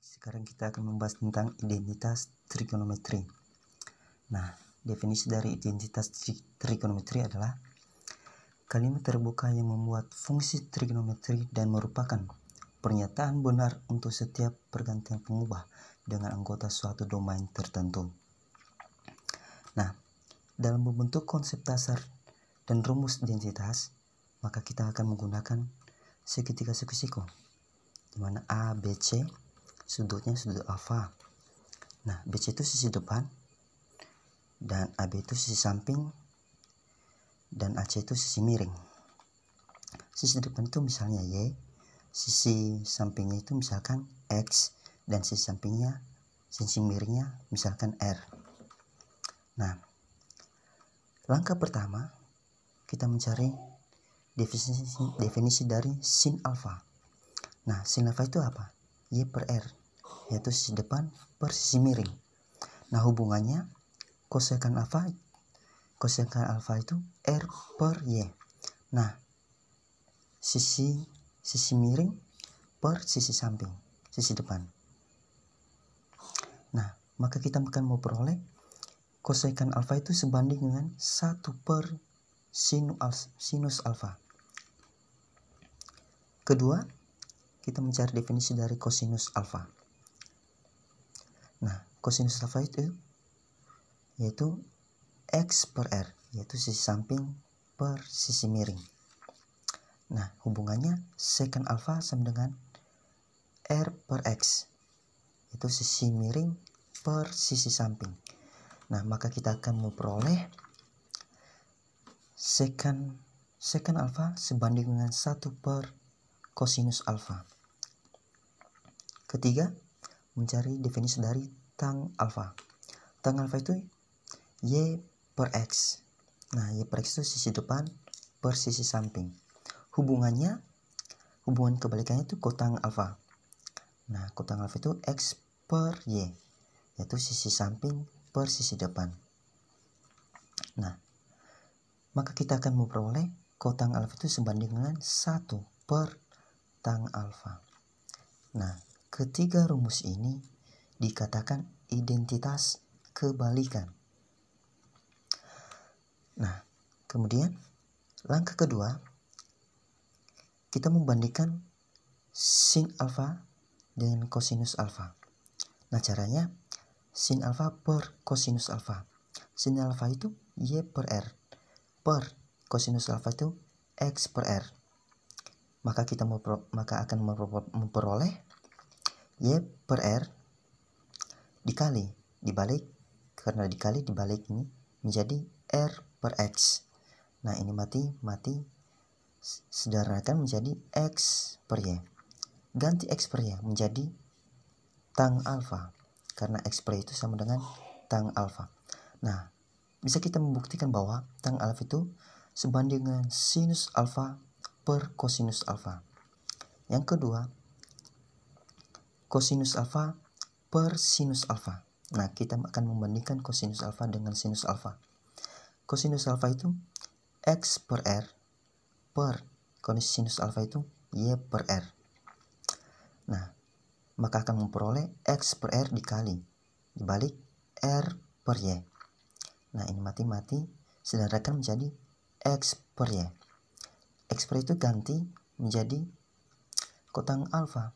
Sekarang kita akan membahas tentang identitas trigonometri. Nah, definisi dari identitas trigonometri adalah kalimat terbuka yang membuat fungsi trigonometri dan merupakan pernyataan benar untuk setiap pergantian pengubah dengan anggota suatu domain tertentu. Nah, dalam membentuk konsep dasar dan rumus identitas, maka kita akan menggunakan segitiga siku-siku, di mana A, B, C sudutnya sudut alfa. Nah, BC itu sisi depan, dan AB itu sisi samping, dan AC itu sisi miring. Sisi depan itu misalnya Y, sisi sampingnya itu misalkan X, dan sisi miringnya misalkan R. Nah, langkah pertama kita mencari definisi dari sin alfa. Nah, sin alfa itu apa? Y per R, yaitu sisi depan per sisi miring. Nah, hubungannya kosekan alfa itu R per Y. Nah, sisi miring per sisi samping, sisi depan. Nah, maka kita akan memperoleh kosekan alfa itu sebanding dengan 1 per sinus alfa. Kedua, kita mencari definisi dari kosinus alfa. Nah, kosinus alfa itu yaitu X per R, yaitu sisi samping per sisi miring. Nah, hubungannya secant alfa sama dengan R per X, yaitu sisi miring per sisi samping. Nah, maka kita akan memperoleh secant alfa sebanding dengan 1 per kosinus alfa. Ketiga, mencari definisi dari tan alfa. Tan alfa itu Y per X. Nah, Y per X itu sisi depan per sisi samping. Hubungan kebalikannya itu kotang alfa. Nah, kotang alfa itu X per Y, yaitu sisi samping per sisi depan. Nah, maka kita akan memperoleh kotang alfa itu sebanding dengan 1 per tan alfa. Nah, ketiga rumus ini dikatakan identitas kebalikan. Nah, kemudian langkah kedua, kita membandingkan sin alfa dengan kosinus alfa. Nah, caranya sin alfa per kosinus alfa. Sin alfa itu Y per R, per kosinus alfa itu X per R. Maka kita akan memperoleh Y per R dibalik ini menjadi R per X. Nah, ini mati sederhanakan menjadi X per Y. Ganti X per Y menjadi tan alfa, karena X per Y itu sama dengan tan alfa. Nah, bisa kita membuktikan bahwa tan alfa itu sebanding dengan sinus alfa per kosinus alfa. Yang kedua, kosinus alfa per sinus alfa. Nah, kita akan membandingkan kosinus alfa dengan sinus alfa. Kosinus alfa itu X per R, per kosinus alfa itu Y per R. Nah, maka akan memperoleh X per R dibalik R per Y. Nah, ini mati sederhanakan menjadi X per Y. X per Y itu ganti menjadi kotang alfa.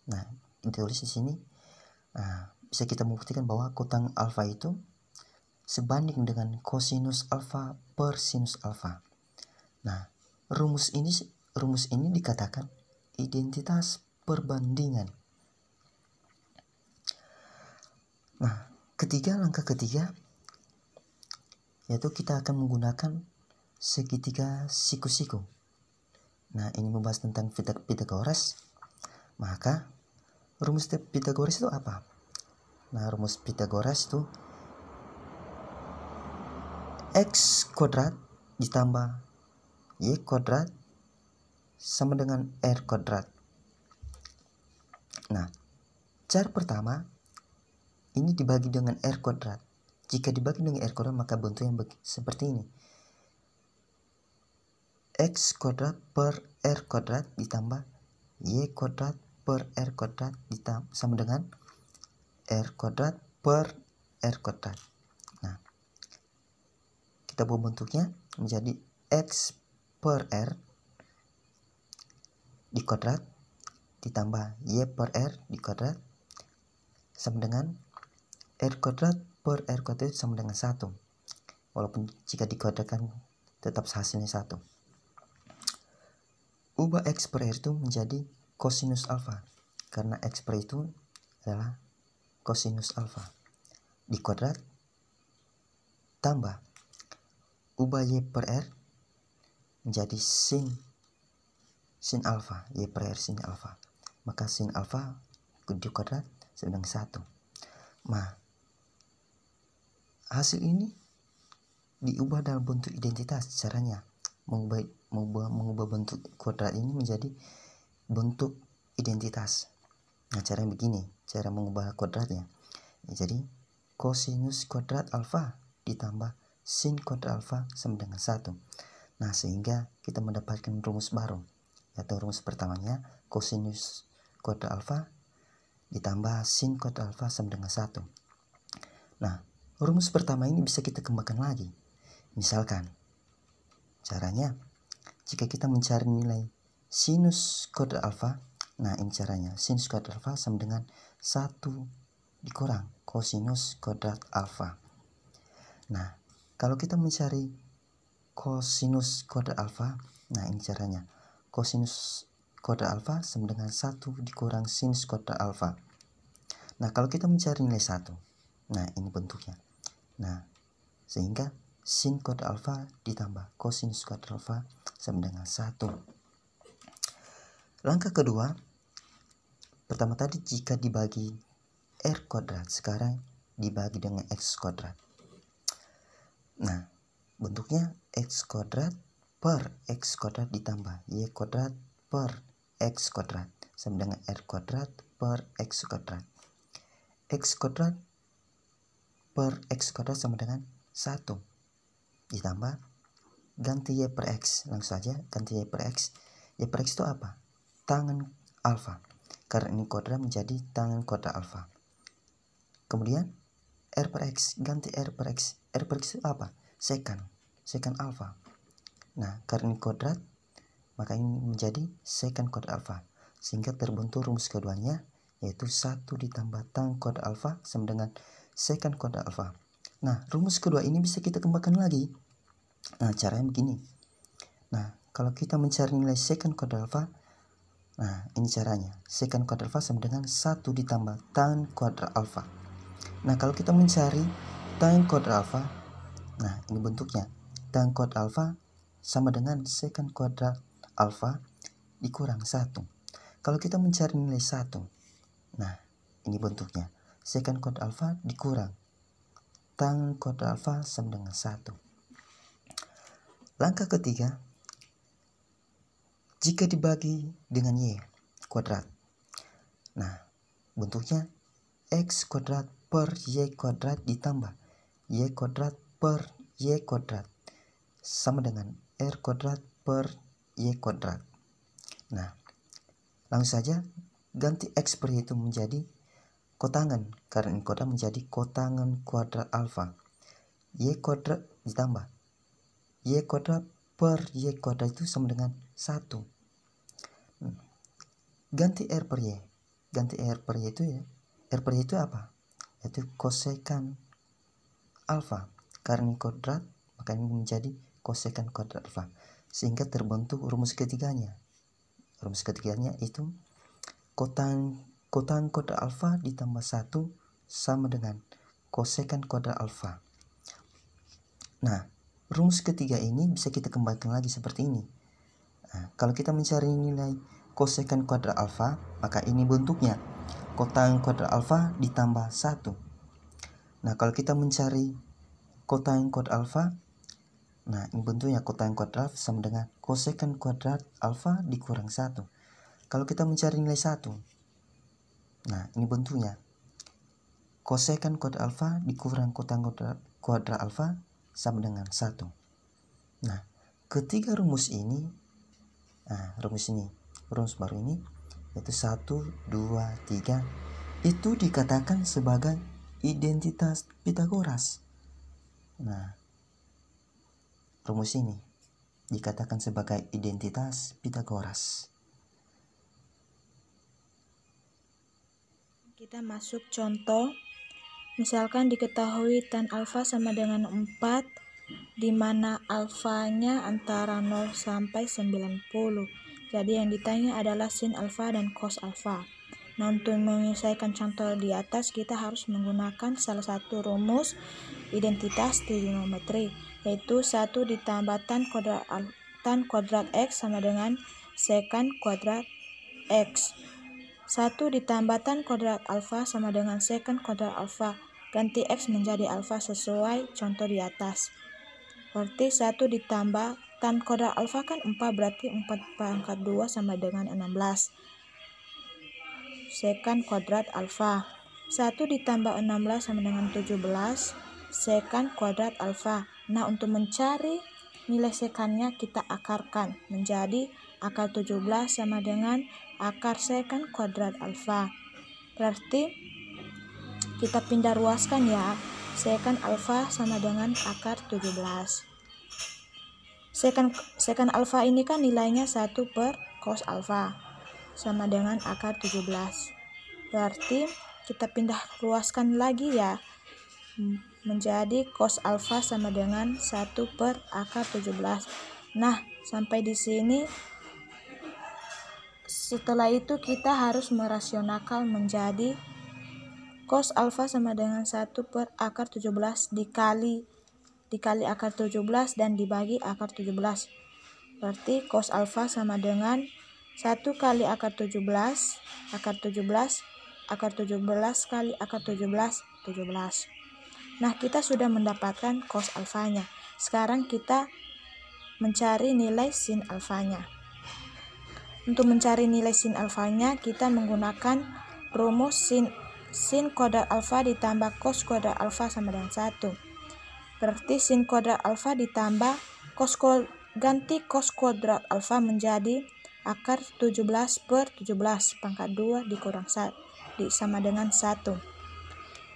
Nah, ditulis di sini. Nah, bisa kita membuktikan bahwa kotang alfa itu sebanding dengan kosinus alfa per sinus alfa. Nah, rumus ini dikatakan identitas perbandingan. Nah, langkah ketiga yaitu kita akan menggunakan segitiga siku-siku. Nah, ini membahas tentang Pythagoras. Maka rumus Pythagoras itu apa? Nah, rumus Pythagoras itu X kuadrat ditambah Y kuadrat sama dengan R kuadrat. Nah, cara pertama ini dibagi dengan R kuadrat. Jika dibagi dengan R kuadrat maka bentuknya seperti ini. X kuadrat per R kuadrat ditambah Y kuadrat per R kuadrat sama dengan R kuadrat per R kuadrat. Nah, kita buat bentuknya menjadi X per R di kuadrat ditambah Y per R di kuadrat sama dengan R kuadrat per R kuadrat sama dengan 1. Walaupun jika dikuadratkan tetap hasilnya 1. Ubah X per R itu menjadi kosinus alfa, karena X per itu adalah kosinus alfa di kuadrat tambah ubah Y per R menjadi sin alfa, Y per R sin alfa. Maka sin alfa di kuadrat sama dengan 1. Nah, hasil ini diubah dalam bentuk identitas. Caranya mengubah bentuk kuadrat ini menjadi bentuk identitas. Nah, caranya begini, cara mengubah kuadratnya. Jadi kosinus kuadrat alfa ditambah sin kuadrat alfa sama dengan 1. Nah, sehingga kita mendapatkan rumus baru, yaitu rumus pertamanya kosinus kuadrat alfa ditambah sin kuadrat alfa sama dengan 1. Nah, rumus pertama ini bisa kita kembangkan lagi. Misalkan caranya, jika kita mencari nilai sinus kuadrat alfa, nah ini caranya, sinus kuadrat alfa sama dengan 1 dikurang kosinus kuadrat alfa. Nah, kalau kita mencari kosinus kuadrat alfa, nah ini caranya, kosinus kuadrat alfa sama dengan 1 dikurang sinus kuadrat alfa. Nah, kalau kita mencari nilai 1, nah ini bentuknya. Nah, sehingga sin kuadrat alfa ditambah kosinus kuadrat alfa sama dengan 1. Langkah kedua, pertama tadi jika dibagi R kuadrat, sekarang dibagi dengan X kuadrat. Nah, bentuknya X kuadrat per X kuadrat ditambah Y kuadrat per X kuadrat sama dengan R kuadrat per X kuadrat. X kuadrat per X kuadrat sama dengan 1 ditambah ganti Y per X. Langsung saja ganti Y per X. Y per X itu apa? Tangen alfa. Karena ini kuadrat menjadi tangen kuadrat alfa. Kemudian R per X, ganti R per X. R per X itu apa? Sekan alfa. Nah, karena ini kuadrat, maka ini menjadi sekan kuadrat alfa. Sehingga terbentuk rumus keduanya, yaitu 1 ditambah tangen kuadrat alfa sama dengan sekan kuadrat alfa. Nah, rumus kedua ini bisa kita kembangkan lagi. Nah, caranya begini. Nah, kalau kita mencari nilai sekan kuadrat alfa, nah ini caranya. Sekan kuadrat alfa sama dengan 1 ditambah tan kuadrat alfa. Nah, kalau kita mencari tan kuadrat alfa, nah ini bentuknya. Tan kuadrat alfa sama dengan sekan kuadrat alfa dikurang 1. Kalau kita mencari nilai 1, nah ini bentuknya. Sekan kuadrat alfa dikurang tan kuadrat alfa sama dengan 1. Langkah ketiga, jika dibagi dengan Y kuadrat, nah bentuknya X kuadrat per Y kuadrat ditambah Y kuadrat per Y kuadrat sama dengan R kuadrat per Y kuadrat. Nah, langsung saja ganti X per Y itu menjadi kotangan, karena ini kuadrat menjadi kotangan kuadrat alfa. Y kuadrat ditambah Y kuadrat per Y kuadrat itu sama dengan 1. Ganti R per Y. Ganti R per Y itu ya. R per Y itu apa? Yaitu kosekan alfa. Karena ini kuadrat, maka ini menjadi kosekan kuadrat alfa. Sehingga terbentuk rumus ketiganya. Rumus ketiganya itu kotan kuadrat alfa ditambah 1 sama dengan kosekan kuadrat alfa. Nah, rumus ketiga ini bisa kita kembangkan lagi seperti ini. Nah, kalau kita mencari nilai kosekan kuadrat alfa, maka ini bentuknya kotan kuadrat alfa ditambah 1. Nah, kalau kita mencari kotan kuadrat alfa, nah ini bentuknya kotan kuadrat alfa sama dengan kosekan kuadrat alfa dikurang 1. Kalau kita mencari nilai 1, nah ini bentuknya kosekan kuadrat alfa dikurang kotan kuadrat alfa sama dengan 1. Nah, ketiga rumus ini, rumus baru ini yaitu 1, 2, 3, itu dikatakan sebagai identitas Pythagoras. Nah, rumus ini dikatakan sebagai identitas Pythagoras. Kita masuk contoh. Misalkan diketahui tan alfa sama dengan 4, di mana alfanya antara 0 sampai 90. Jadi yang ditanya adalah sin alfa dan cos alfa. Nah, untuk menyelesaikan contoh di atas, kita harus menggunakan salah satu rumus identitas trigonometri, yaitu 1 ditambah tan kuadrat X sama dengan secant kuadrat X. 1 ditambah tan kuadrat alfa sama dengan secant kuadrat alfa. Ganti X menjadi alfa sesuai contoh di atas. Berarti 1 ditambah tan kuadrat alfa kan 4, berarti 4 pangkat 2 sama dengan 16. Secant kuadrat alfa. 1 ditambah 16 sama dengan 17. Secant kuadrat alfa. Nah, untuk mencari nilai sekannya kita akarkan menjadi akar 17 sama dengan akar secant kuadrat alfa. Berarti kita pindah ruaskan ya. Secant alfa sama dengan akar 17. Secant alfa ini kan nilainya 1 per cos alfa sama dengan akar 17. Berarti kita pindah ruaskan lagi ya, menjadi cos alfa sama dengan 1 per akar 17. Nah, sampai di sini. Setelah itu kita harus merasionalkan menjadi cos alfa sama dengan 1 per akar 17 dikali akar 17 dan dibagi akar 17. Berarti cos alfa sama dengan 1 kali akar 17 akar 17 akar 17 kali akar 17 17. Nah, kita sudah mendapatkan cos alfanya. Sekarang kita mencari nilai sin alfanya. Untuk mencari nilai sin alfanya, kita menggunakan rumus sin kuadrat alfa ditambah cos kuadrat alfa sama dengan 1. Berarti sin kuadrat alfa ditambah ganti cos kuadrat alfa menjadi akar 17 per 17 pangkat 2 dikurang 1 sama dengan 1.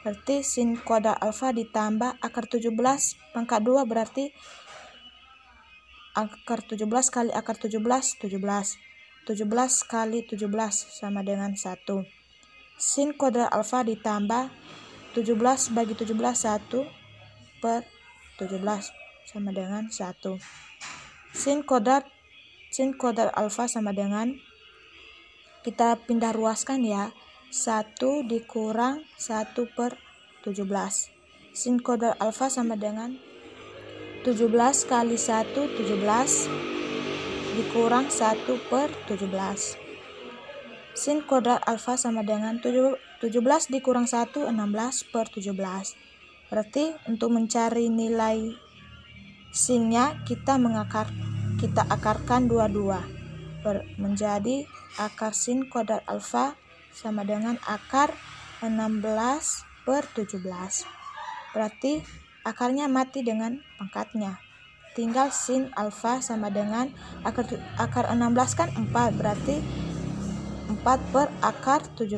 Berarti sin kuadrat alfa ditambah akar 17 pangkat 2 berarti akar 17 kali akar 17 17. 17 kali 17 sama dengan 1. Sin kuadrat alfa ditambah 17 bagi 17 1 per 17 sama dengan 1. Sin kuadrat alfa sama dengan, kita pindah ruaskan ya, 1 dikurang 1 per 17. Sin kuadrat alfa sama dengan 17 kali 1 17 dikurang 1 per 17. Sin kuadrat alfa sama dengan 17 dikurang 1 16 per 17. Berarti untuk mencari nilai sinnya kita akarkan dua-dua menjadi akar sin kuadrat alfa sama dengan akar 16 per 17. Berarti akarnya mati dengan pangkatnya. Tinggal sin alfa sama dengan akar 16 kan 4, berarti 4 per akar 17.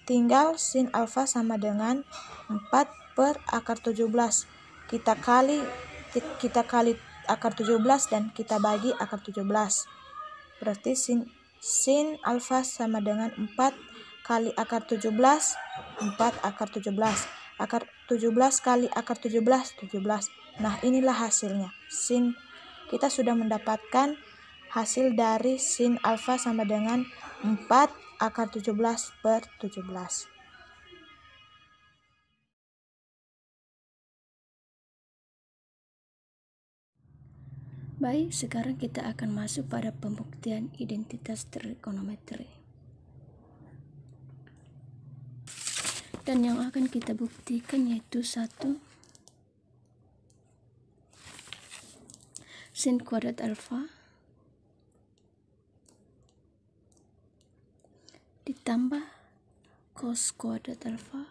Tinggal sin alfa sama dengan 4 per akar 17. Kita kali akar 17 dan kita bagi akar 17. Berarti sin alfa sama dengan 4 kali akar 17, 4 akar 17. Akar 17 kali akar 17, 17. Nah, inilah hasilnya. Kita sudah mendapatkan hasil dari sin alfa sama dengan 4 akar 17 per 17. Baik, sekarang kita akan masuk pada pembuktian identitas trigonometri. Dan yang akan kita buktikan yaitu 1 sin kuadrat alfa ditambah cos kuadrat alfa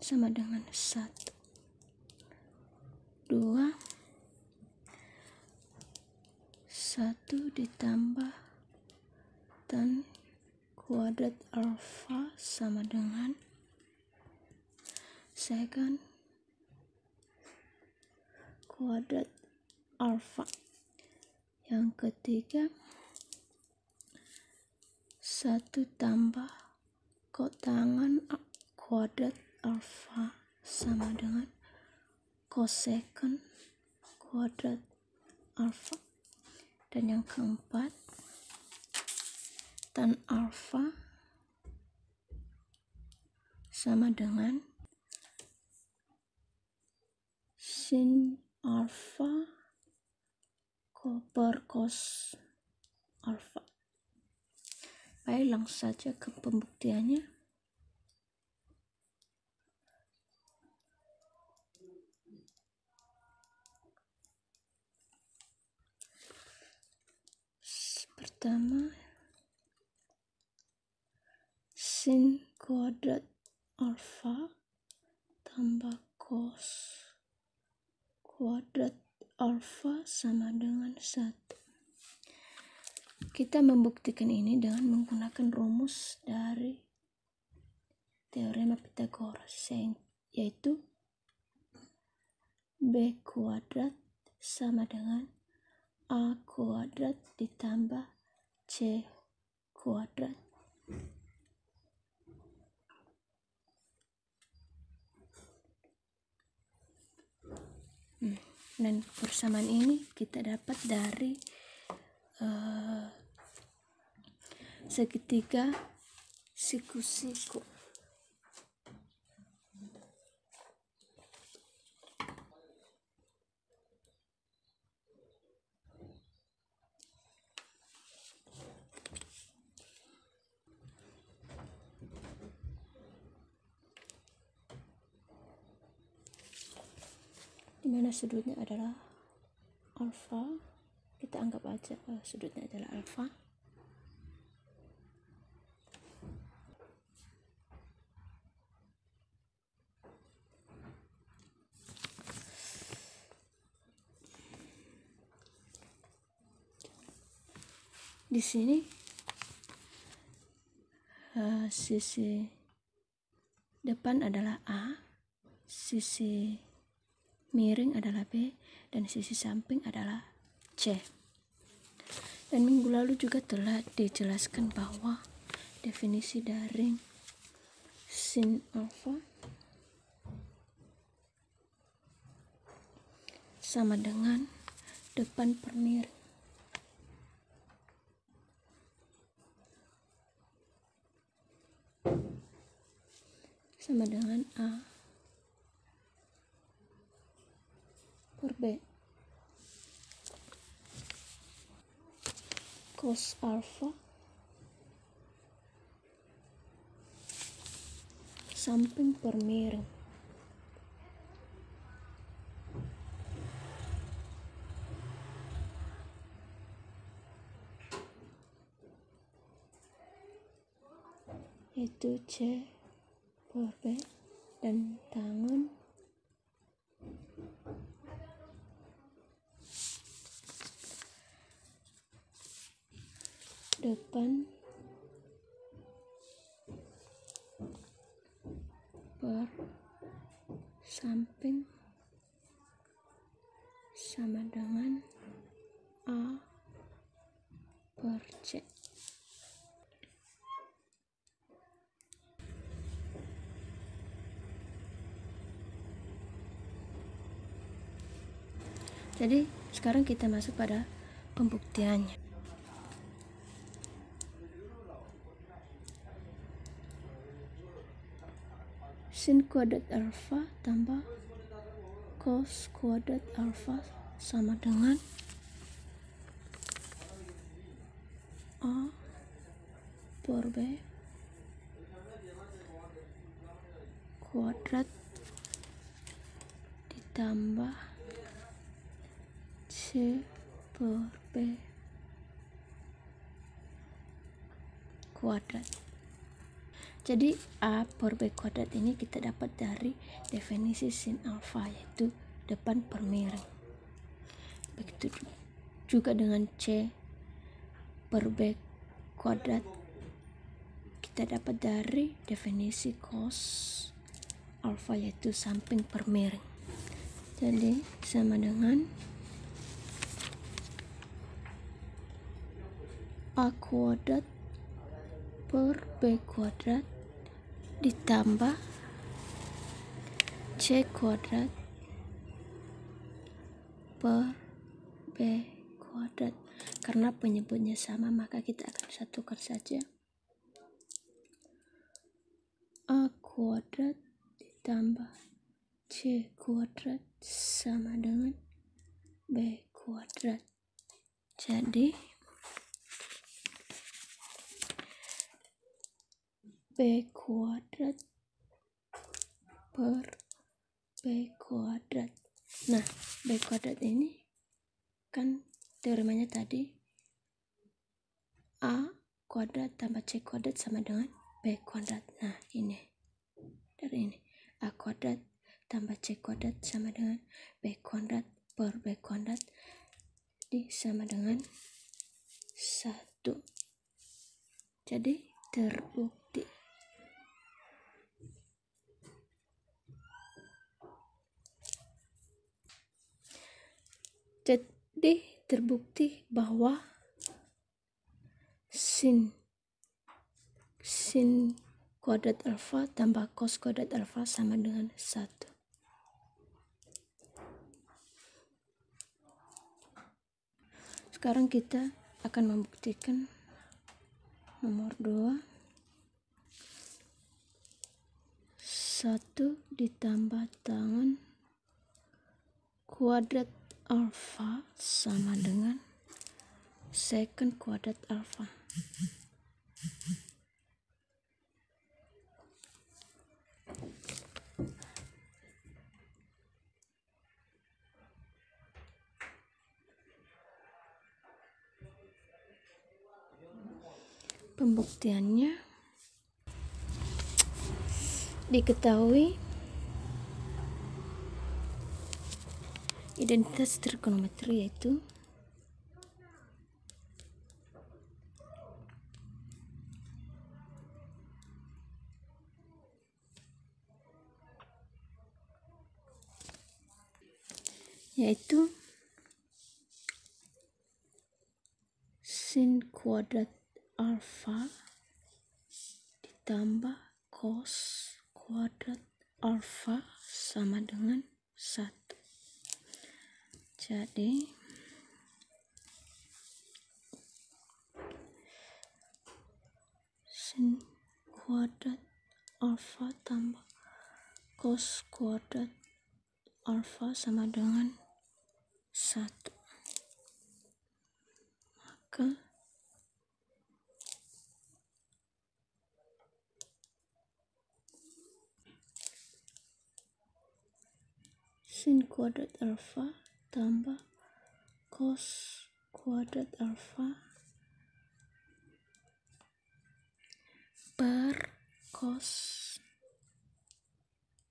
sama dengan 1. 2 1 ditambah tan kuadrat alfa sama dengan secant kuadrat alfa. Yang ketiga 1 tambah kotangan kuadrat alfa sama dengan cosecant kuadrat alfa. Dan yang keempat tan alfa sama dengan sin alfa per cos alfa. Baik, langsung saja ke pembuktiannya. Pertama, sin kuadrat alfa tambah cos kuadrat alfa sama dengan 1. Kita membuktikan ini dengan menggunakan rumus dari teorema Pythagoras, yaitu b kuadrat sama dengan a kuadrat ditambah c kuadrat. Dan persamaan ini kita dapat dari segitiga siku-siku. Di mana sudutnya adalah alfa. Kita anggap aja sudutnya adalah alfa. Di sini sisi depan adalah A, sisi miring adalah B, dan sisi samping adalah C. Dan minggu lalu juga telah dijelaskan bahwa definisi dari sin alfa sama dengan depan per miring. Sama dengan A per B. Cos alfa samping per miring itu C per B, dan tangan depan per samping sama dengan A per C. Jadi sekarang kita masuk pada pembuktiannya. Sin kuadrat alfa tambah cos kuadrat alfa sama dengan A per B kuadrat ditambah C per B kuadrat. Jadi A per B kuadrat ini kita dapat dari definisi sin alfa, yaitu depan per miring. Begitu juga dengan C per B kuadrat kita dapat dari definisi cos alfa, yaitu samping per miring. Jadi sama dengan A kuadrat per B kuadrat ditambah C kuadrat per B kuadrat. Karena penyebutnya sama, maka kita akan satukan saja. A kuadrat ditambah C kuadrat sama dengan B kuadrat. Jadi B kuadrat per B kuadrat. Nah, B kuadrat ini kan teoremanya tadi A kuadrat tambah C kuadrat sama dengan B kuadrat. Nah, ini dari ini A kuadrat tambah C kuadrat sama dengan B kuadrat per B kuadrat, jadi sama dengan 1. Jadi terbukti. Jadi terbukti bahwa sin kuadrat alfa tambah cos kuadrat alfa sama dengan 1. Sekarang kita akan membuktikan nomor 2. 1 ditambah tangan kuadrat alfa sama dengan secant kuadrat alfa. Pembuktiannya diketahui identitas trigonometri yaitu sin kuadrat alfa ditambah cos kuadrat alfa sama dengan 1. Jadi sin kuadrat alfa tambah cos kuadrat alfa sama dengan 1. Maka sin kuadrat alfa tambah cos kuadrat alfa per cos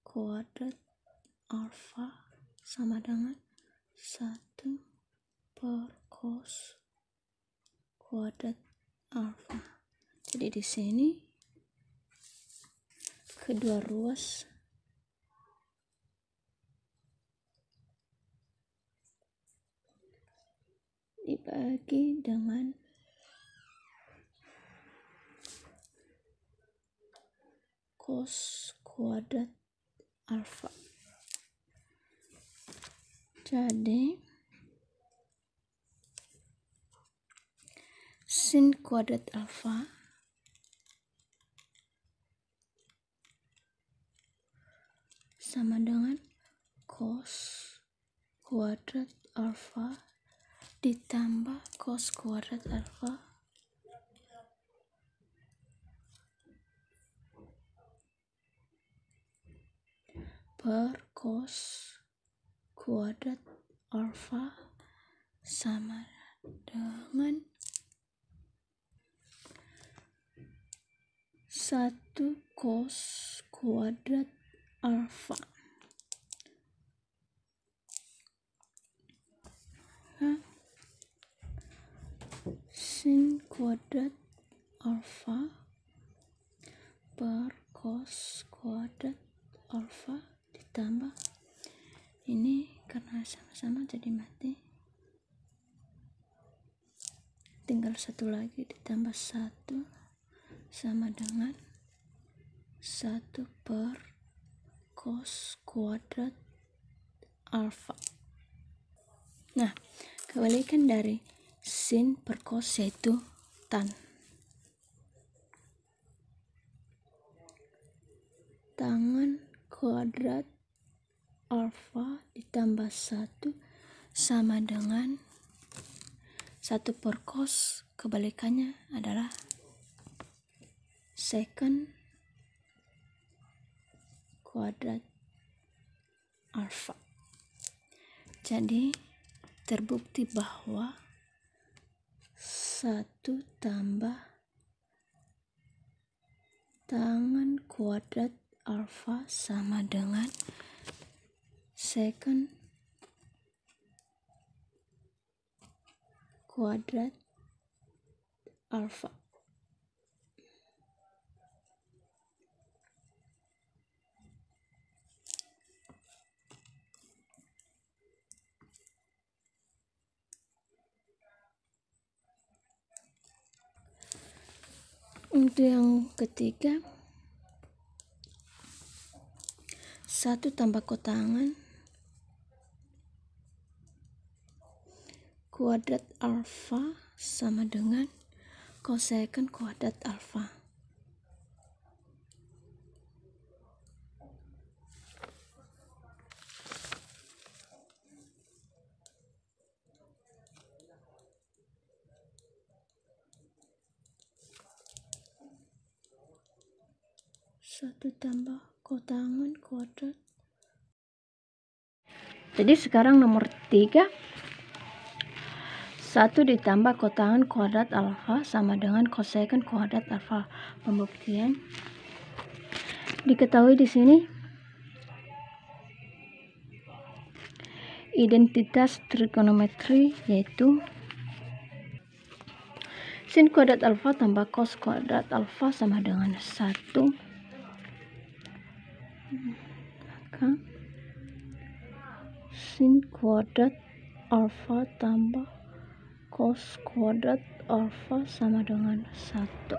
kuadrat alfa sama dengan 1 per cos kuadrat alfa. Jadi di sini kedua ruas dibagi dengan cos kuadrat alfa. Jadi sin kuadrat alfa sama dengan cos kuadrat alfa ditambah cos kuadrat alfa per cos kuadrat alfa sama dengan 1 cos kuadrat alfa. sin kuadrat alfa per cos kuadrat alfa ditambah ini, karena sama-sama jadi mati, tinggal satu lagi ditambah 1 sama dengan 1 per cos kuadrat alfa. Nah, kebalikan dari sin per cos yaitu tan. Tangan kuadrat alfa ditambah 1 sama dengan 1 per cos, kebalikannya adalah secant kuadrat alfa. Jadi terbukti bahwa 1 tambah tangan kuadrat alfa sama dengan secant kuadrat alfa. Untuk yang ketiga, 1 tambah kotangan kuadrat alfa sama dengan kosekant kuadrat alfa. Satu tambah kotangan kuadrat. Jadi sekarang nomor 3, 1 ditambah kotangan kuadrat alfa sama dengan kosekant kuadrat alfa. Pembuktian diketahui di sini identitas trigonometri yaitu sin kuadrat alfa tambah cos kuadrat alfa sama dengan 1. Maka sin kuadrat alfa tambah cos kuadrat alfa sama dengan 1.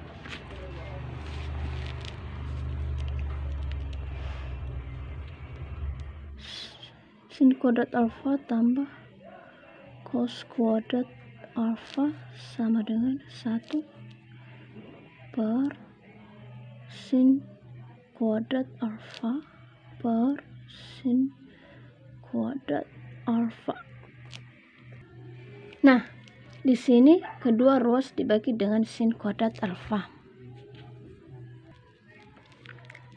Sin kuadrat alfa tambah cos kuadrat alfa sama dengan 1 per sin kuadrat alfa per sin kuadrat alfa. Nah, di sini kedua ruas dibagi dengan sin kuadrat alfa.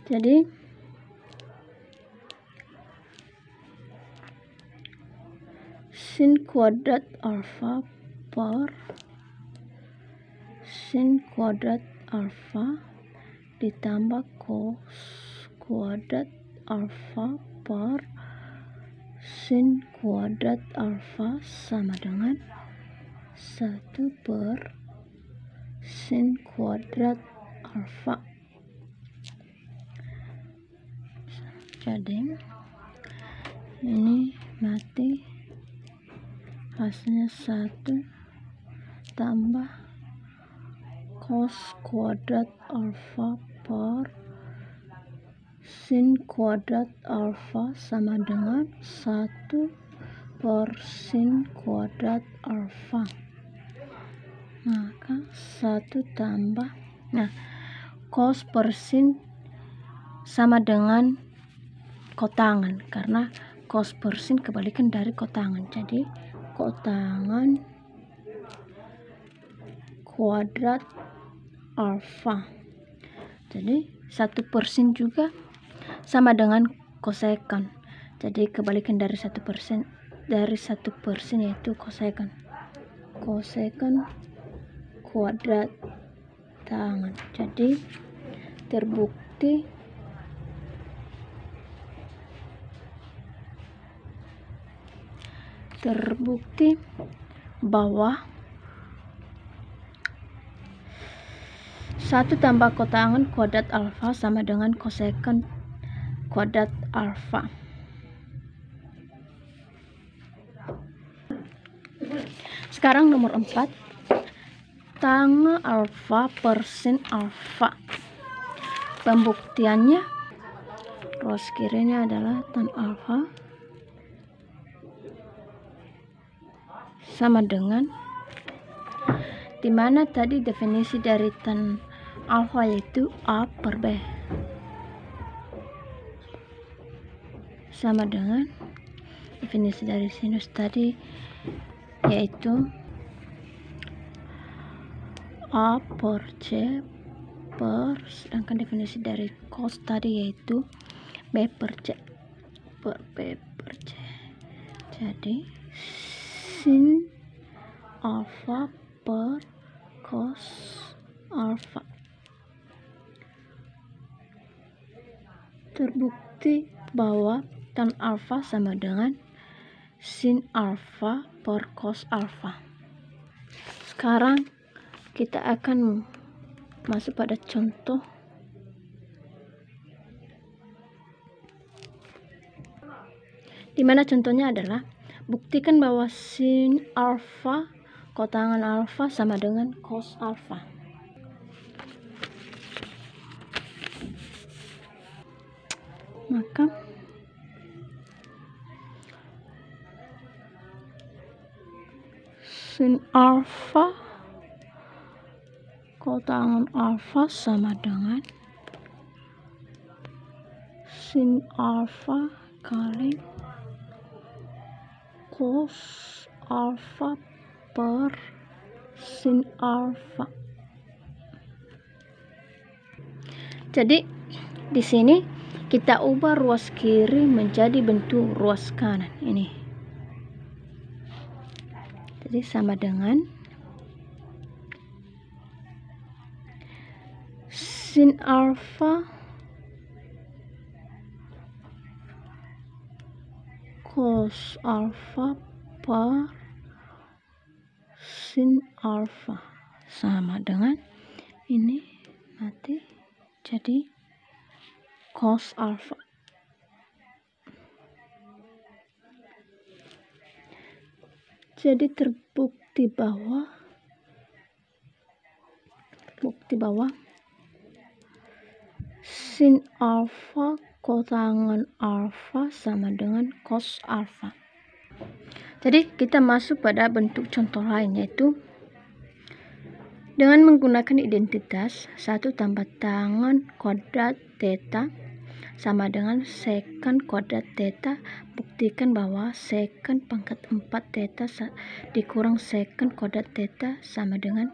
Jadi sin kuadrat alfa per sin kuadrat alfa ditambah cos kuadrat alfa per sin kuadrat alfa sama dengan 1 per sin kuadrat alfa. Jadi ini mati, hasilnya 1 tambah cos kuadrat alfa per sin kuadrat alfa sama dengan 1 per sin kuadrat alfa. Maka 1 tambah, nah cos per sin sama dengan kotangan, karena cos per sin kebalikan dari kotangan. Jadi kotangan kuadrat alfa. Jadi 1 per sin juga sama dengan kosekant. Jadi kebalikan dari 1 per sin yaitu kosekant. Kosekant kuadrat tangan. Jadi terbukti bahwa 1 tambah kotangan kuadrat alfa sama dengan kosekant kuadrat alfa. Sekarang nomor 4, tangan alfa per sin alfa. Pembuktiannya, ruas kirinya adalah tan alfa sama dengan, dimana tadi definisi dari tan alfa yaitu A per B sama dengan definisi dari sinus tadi yaitu A per C per, sedangkan definisi dari cos tadi yaitu B per C per B per C. Jadi sin alfa per cos alfa. Terbukti bahwa tan alfa sama dengan sin alfa per cos alfa. Sekarang kita akan masuk pada contoh. Dimana contohnya adalah buktikan bahwa sin alfa kotangan alfa sama dengan cos alfa. Maka sin alfa kotangan alfa sama dengan sin alfa kali cos alfa per sin alfa. Jadi di sini kita ubah ruas kiri menjadi bentuk ruas kanan ini. Jadi sama dengan sin alfa cos alfa per sin alfa sama dengan ini nanti jadi cos alfa. Jadi terbukti bahwa sin alfa kotangan alfa sama dengan cos alfa. Jadi kita masuk pada bentuk contoh lain, yaitu dengan menggunakan identitas 1 tambah tangan kuadrat theta sama dengan sekant kuadrat theta. Buktikan bahwa sekant pangkat 4 theta dikurang sekant kuadrat theta sama dengan